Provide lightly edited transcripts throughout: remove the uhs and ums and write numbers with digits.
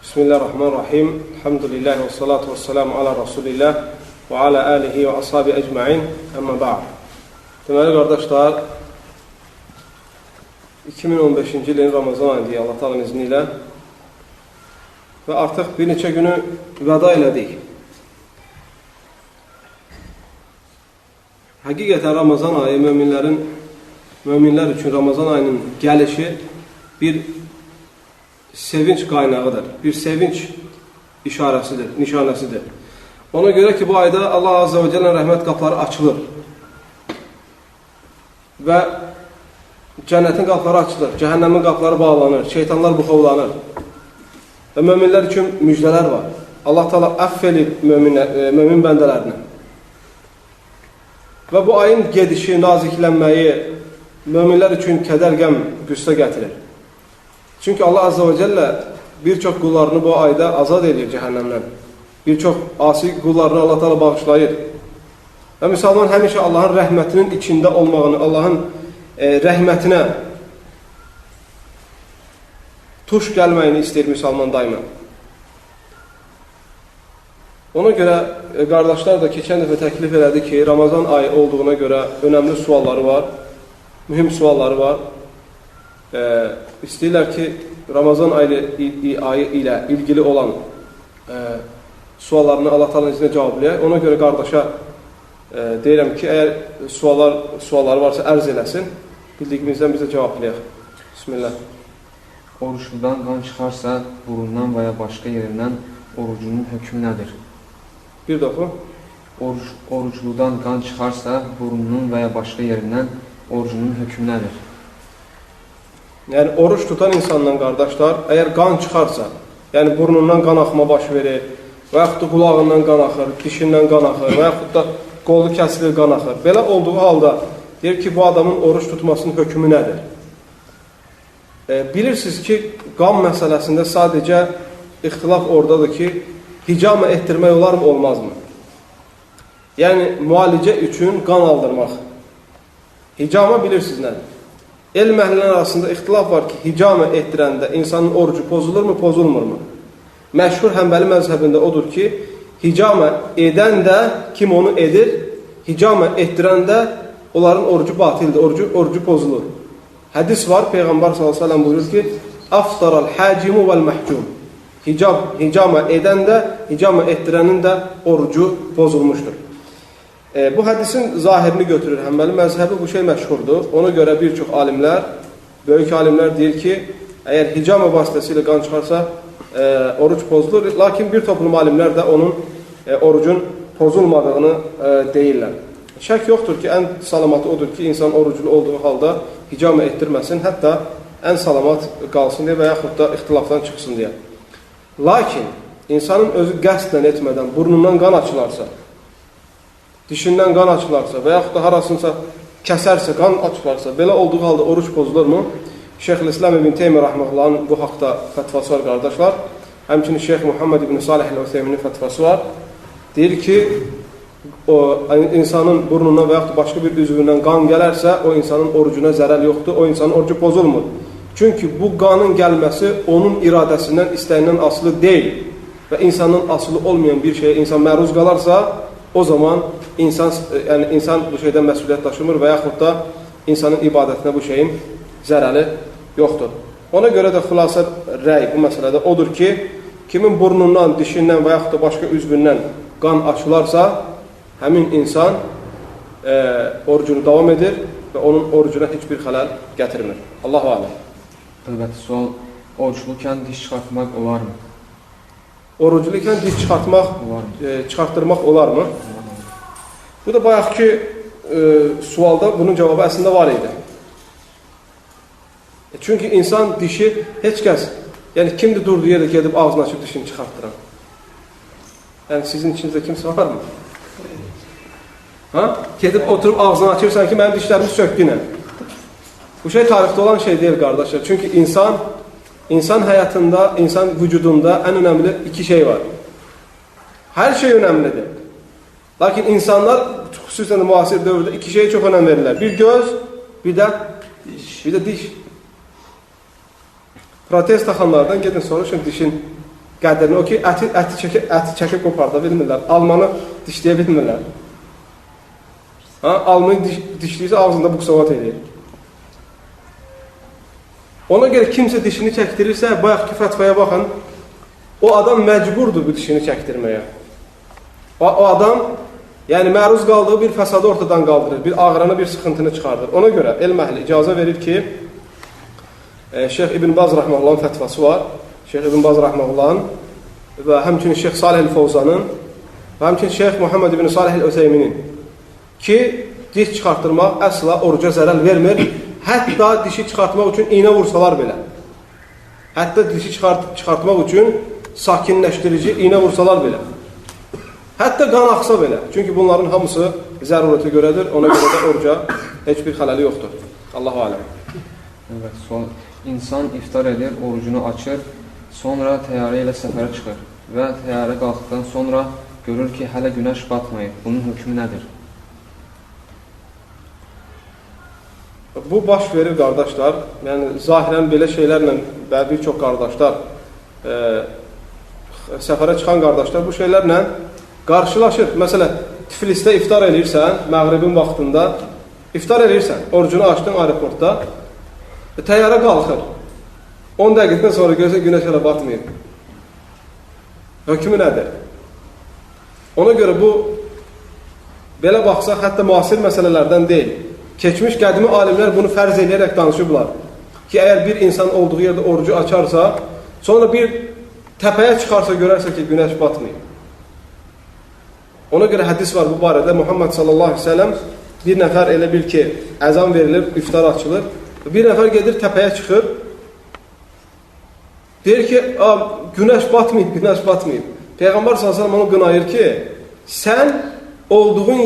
Bismillahirrahmanirrahim. Elhamdülillahi və salatu və selamu ala Rasulillah və ala alihi və ashabi əcmain. Əmmə ba'd. Deməli, qardaşlar, 2015-ci ilin Ramazan ayındayıq Allah Taala'nın izni ilə və artıq bir neçə günü vəda elədik. Həqiqətən Ramazan ayı möminlər üçün Ramazan ayının gəlişi bir sevinç qaynağıdır, bir sevinç işarəsidir, nişanəsidir. Ona görə ki, bu ayda Allah Azze və Cəllənin rəhmət qapıları açılır və cənnətin qapıları açılır, cəhənnəmin qapıları bağlanır, şeytanlar buxovlanır və möminlər üçün müjdələr var. Allah Teala əff edib mömin bəndələrini və bu ayın gedişi, naziklənməyi möminlər üçün kədər, qəm, qüssə gətirir. Çünki Allah Azze və Cəllə bir çox qullarını bu ayda azad edir cəhənnəmdən. Bir çox asi qullarını Allah Teala bağışlayır. Və müsəlman həmişə Allahın rəhmətinin içində olmağını, Allahın rəhmətinə tuş gəlməyini istəyir müsəlman daima. Ona görə qardaşlar da keçən dəfə təklif elədi ki, Ramazan ayı olduğuna görə önəmli sualları var, mühüm sualları var. İstəyirlər ki, Ramazan ayı ilə ilgili olan suallarını Allah Taala'nın izni cavablayaq. Ona görə qardaşa deyirəm ki, əgər sualları varsa ərz eləsin, bildiyimizdən bizə cavablayaq. Bismillah. Oruçludan qan çıxarsa, burundan və ya başqa yerindən orucunun hökmü nədir? Bir dəfə. Oruçludan qan çıxarsa, burunun və ya başqa yerindən orucunun hökmü nədir? Yəni, oruç tutan insandan qardaşlar, əgər qan çıxarsa, yəni burnundan qan axma baş verir, və yaxud da qulağından qan axır, dişindən qan axır, və yaxud da qolu kəsilir, qan axır. Belə olduğu halda, deyir ki, bu adamın oruç tutmasının hökmü nədir? Bilirsiniz ki, qan məsələsində sadəcə ixtilaf oradadır ki, hicama etdirmək olar mı, olmazmı? Yəni, müalicə üçün qan aldırmaq. Hicama bilirsiniz nədir? Elm əhlinin arasında ixtilaf var ki, hicama etdirəndə insanın orucu pozulurmu, pozulmurmu? Məşhur Həmbəli məzhəbində odur ki, hicama edən də kim onu edir, hicama etdirən də onların orucu batildir, orucu pozulur. Hədis var, Peyğəmbər s.ə.v buyurur ki, aftaral həcimu vəl-məhcum. Hicama edən də, hicama etdirənin də orucu pozulmuşdur. Bu hədisin zahirini götürür Həmbəli məzhəbi, bu şey məşhurdur. Ona görə bir çox alimlər, böyük alimlər deyir ki, əgər hicama vasitəsilə qan çıxarsa, oruc pozulur. Lakin bir toplum alimlər də onun orucun pozulmadığını deyirlər. Şək yoxdur ki, ən salamatı odur ki, insan oruclu olduğu halda hicama etdirməsin, hətta ən salamat qalsın deyə və yaxud da ixtilafdan çıxsın deyə. Lakin, insanın özü qəsdən etmədən burnundan qan açılarsa, dişindən qan açılarsa və yaxud da harasınsa kəsərsə, qan açılarsa, belə olduğu halda oruç pozulurmu? Şeyx-i-İslam ibn Teymiyyə rəhməhullahın bu haqda fətvası var, qardaşlar. Həmçinin Şeyx Muhammed ibn Salih el-Useyminin fətvası var. Deyir ki, insanın burnundan və yaxud da başqa bir üzvündən qan gələrsə, o insanın orucuna zərər yoxdur, o insanın orucu pozulmur. Çünki bu qanın gəlməsi onun iradəsindən, istəyindən asılı deyil və insanın asılı olmayan bir şeyə insan məruz qalarsa, o zaman insan bu şeydən məsuliyyət daşımır və yaxud da insanın ibadətinə bu şeyin zərəri yoxdur. Ona görə də xülasə rəy bu məsələdə odur ki, kimin burnundan, dişindən və yaxud da başqa üzvündən qan açılarsa, həmin insan orucunu davam edir və onun orucuna heç bir xələl gətirmir. Allahu aləm. Əlbəttə, sual, oruclukən diş çıxartmaq olarmı? Oruclukən diş çıxartdırmaq olarmı? Bu da bayaqki sualda bunun cavabı əslində var idi. Çünki insan dişi heç kəs, yəni kimdir durduğu yerdə gedib ağzını açıb dişini çıxartdıran? Yəni sizin içinizdə kimsə var mı? Gedib oturub ağzını açırsan ki, mənim dişlərimi söktüyünə. Bu şey tarixdə olan şey deyil, qardaşlar. Çünki insan həyatında, insan vücudunda ən önəmli iki şey var. Hər şey önəmlidir. Lakin insanlar, xüsusən müasir dövrdə iki şeyə çox önəm verirlər. Bir göz, bir də diş. Protez taxanlardan gedin soruşun dişin qədrini. O ki, əti çəkə qoparda bilmirlər. Almanı dişləyə bilmirlər. Almanı dişləyirsə ağzında buxsavat edir. Ona görə kimsə dişini çəkdirirsə, bayaqki fətvaya baxın, o adam məcburdur bu dişini çəkdirməyə. O adam, yəni məruz qaldığı bir fəsadı ortadan qaldırır, bir ağrını, bir sıxıntını çıxardır. Ona görə elm əhli icazə verir ki, Şeyx İbn Baz Rəhməhullahın fətvası var. Şeyx İbn Baz Rəhməhullahın və həmçinin Şeyx Salih el-Fovzanın və həmçinin Şeyx Muhammed İbn Salih el-Özeyminin ki, diş çıxartdırmaq əsla oruca zərər vermir. Hətta dişi çıxartmaq üçün iynə vursalar belə. Hətta dişi çıxartmaq üçün sakinləşdirici iynə vursalar belə. Hətta qan axsa belə. Çünki bunların hamısı zərurətə görədir. Ona görə də oruca heç bir xələli yoxdur. Allahu aləm. Evet, insan iftar edir, orucunu açır, sonra təyyarə ilə səfərə çıxır və təyyarə qalxdıqdan sonra görür ki, hələ günəş batmayıb. Bunun hökmü nədir? Bu baş verir qardaşlar. Yəni, zahirən belə şeylərlə bir çox qardaşlar, səfərə çıxan qardaşlar bu şeylərlə qarşılaşır. Məsələn, Tiflisdə iftar edirsən, məğribin vaxtında iftar edirsən, orucunu açdın aeroportda, təyyarə qalxır. 10 dəqiqədən sonra görsə günəş hələ batmayıb. Hökmü nədir? Ona görə bu, belə baxsaq, hətta müasir məsələlərdən deyil. Keçmiş qədimi alimlər bunu fərz edərək danışıblar. Ki, əgər bir insan olduğu yerdə orucu açarsa, sonra bir təpəyə çıxarsa görərsə ki, günəş batmayıb. Ona görə hədis var bu barədə. Muhammed sallallahu aleyhi ve sellem bir nəfər elə bil ki, əzan verilir, iftar açılır. Bir nəfər gedir, təpəyə çıxır. Deyir ki, günəş batmayıb, günəş batmayıb. Peyğəmbər sallallahu aleyhi ve sellem onu qınayır ki, sən olduğun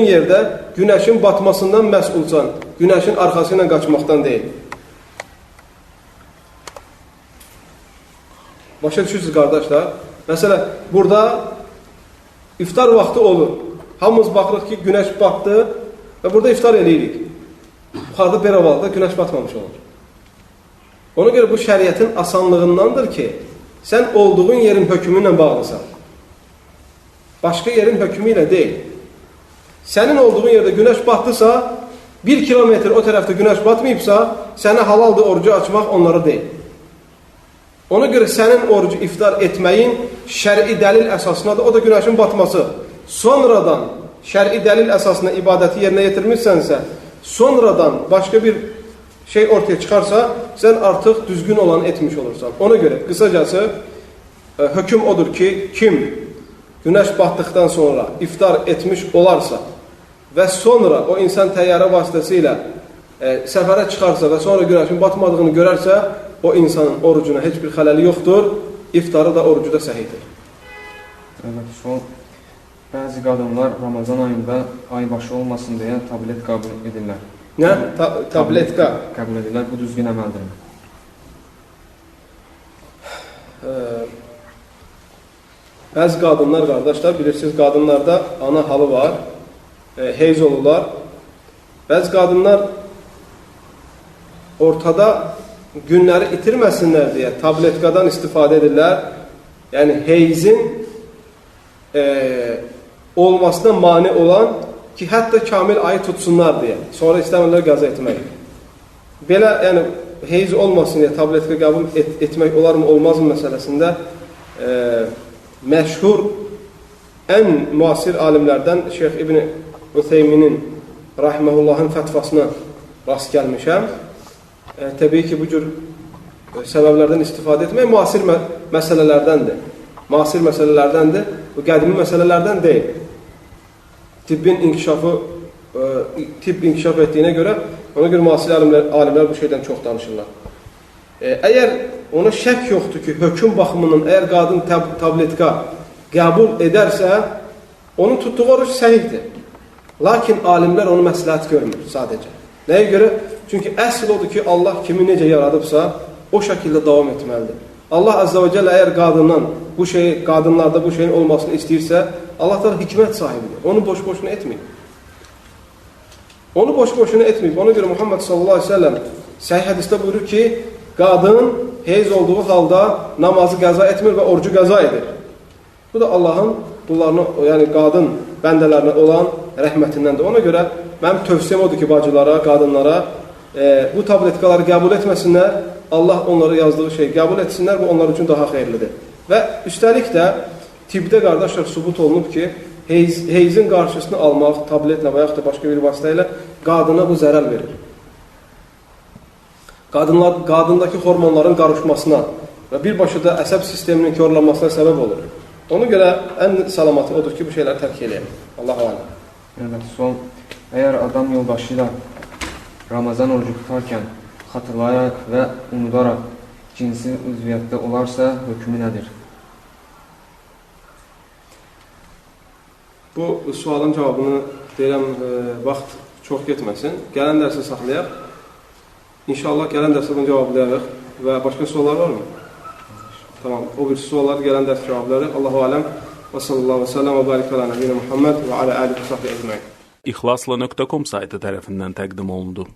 yerdə günəşin batmasından məsulsan, günəşin arxası ilə qaçmaqdan deyil. Başa düşürsünüz, qardaşlar. Məsələn, burada iftar vaxtı olur. Hamımız baxırıq ki, günəş batdı və burada iftar eləyirik. Yuxarıda Beravalda günəş batmamış olur. Ona görə bu şəriətin asanlığındandır ki, sən olduğun yerin hökmü ilə bağlısan. Başqa yerin hökmü ilə deyil. Sənin olduğun yerdə günəş batdısa, 1 kilometr o tərəfdə günəş batmayıbsa, sənə halaldır orucu açmaq, onlara deyil. Ona görə sənin orucu iftar etməyin şəri dəlil əsasınadır, o da günəşin batması. Sonradan şəri dəlil əsasına ibadəti yerinə yetirmişsənsə, sonradan başqa bir şey ortaya çıxarsa, sən artıq düzgün olanı etmiş olursan. Ona görə qısacası hökm odur ki, kim günəş batdıqdan sonra iftar etmiş olarsa və sonra o insan təyyarə vasitəsilə səfərə çıxarsa və sonra günəşin batmadığını görərsə, o insanın orucuna heç bir xələli yoxdur, iftarı da orucu da səhidir. Evet, bəzi qadınlar Ramazan ayında aybaşı olmasın deyə tablet qəbul edirlər. Nə? Tabletka qəbul edirlər. Bu düzgün əməldir. Bəzi qadınlar, qardaşlar, bilirsiniz, qadınlarda ana halı var, heyz olurlar. Bəzi qadınlar ortada günləri itirməsinlər deyə tabletkadan istifadə edirlər. Yəni, heyzin olmasına mane olan ki, hətta kamil ayı tutsunlar deyə. Sonra istəmirlər qəza etmək. Belə, yəni, heyz olmasın deyə tabletka qəbul etmək olarmı, olmazmı məsələsində məşhur, ən müasir alimlərdən Şeyx İbn Ütheyminin Rahiməhullahın fətvasına rast gəlmişəm. Təbii ki, bu cür səbəblərdən istifadə etmək müasir məsələlərdəndir. Müasir məsələlərdəndir, bu qədimi məsələlərdən deyil. Tibb inkişaf etdiyinə görə, ona görə müasir alimlər bu şeydən çox danışırlar. Əgər ona şək yoxdur ki, hökm baxımından əgər qadın tabletka qəbul edərsə, onun tutduğu oruç səhihdir. Lakin alimlər onu məsləhət görmür sadəcə. Nəyə görə? Çünki əsl odur ki, Allah kimi necə yaradıbsa, o şəkildə davam etməlidir. Allah Azza və Cəllə əgər qadınlarda bu şeyin olmasını istəyirsə, Allah da hikmət sahibidir. Onu boş-boşuna etməyib. Onu boş-boşuna etməyib. Ona görə Muhammed sallallahu aleyhi ve sellem səhih hədisdə buyurur ki, qadın heyz olduğu halda namazı qəza etmir və orucu qəza edir. Bu da Allahın bunlarını, yəni qadın bəndələrinə olan rəhmətindəndir. Ona görə mənim tövsiyəm odur ki, bacılara, qadınlara bu tabletkaları qəbul etməsinlər, Allah onlara yazdığı şeyi qəbul etsinlər, bu onlar üçün daha xeyirlidir. Və üstəlik də tibbdə qardaşlar sübut olunub ki, heyzin qarşısını almaq tabletlə və yaxud da başqa bir vasitə ilə qadına bu zərər verir. Qadındakı hormonların qarışmasına və birbaşa da əsəb sisteminin korlanmasına səbəb olur. Ona görə ən salamatı odur ki, bu şeyləri tərk eləyək. Allahu aləm. Evet, son. Əgər adam yoldaşı ilə Ramazan orucu tutarkən xatırlayaraq və unudaraq cinsi üzviyyətdə olarsa, hökmü nədir? Bu sualın cavabını deyirəm, vaxt çox getməsin. Gələn dərsə saxlayaq. İnşallah gələn dərsə bunu cavablayarıq. Və başqa suallar varmı? Tamam, o bir suallar gələn dərs cavabları. Allahu aləm. Və sallallahu və səlləm və barik alə nəbiyyina Muhammed və alə əlihi və sahbihi ecmaîn. İxlasla.com saytı tərəfindən təqdim olundu.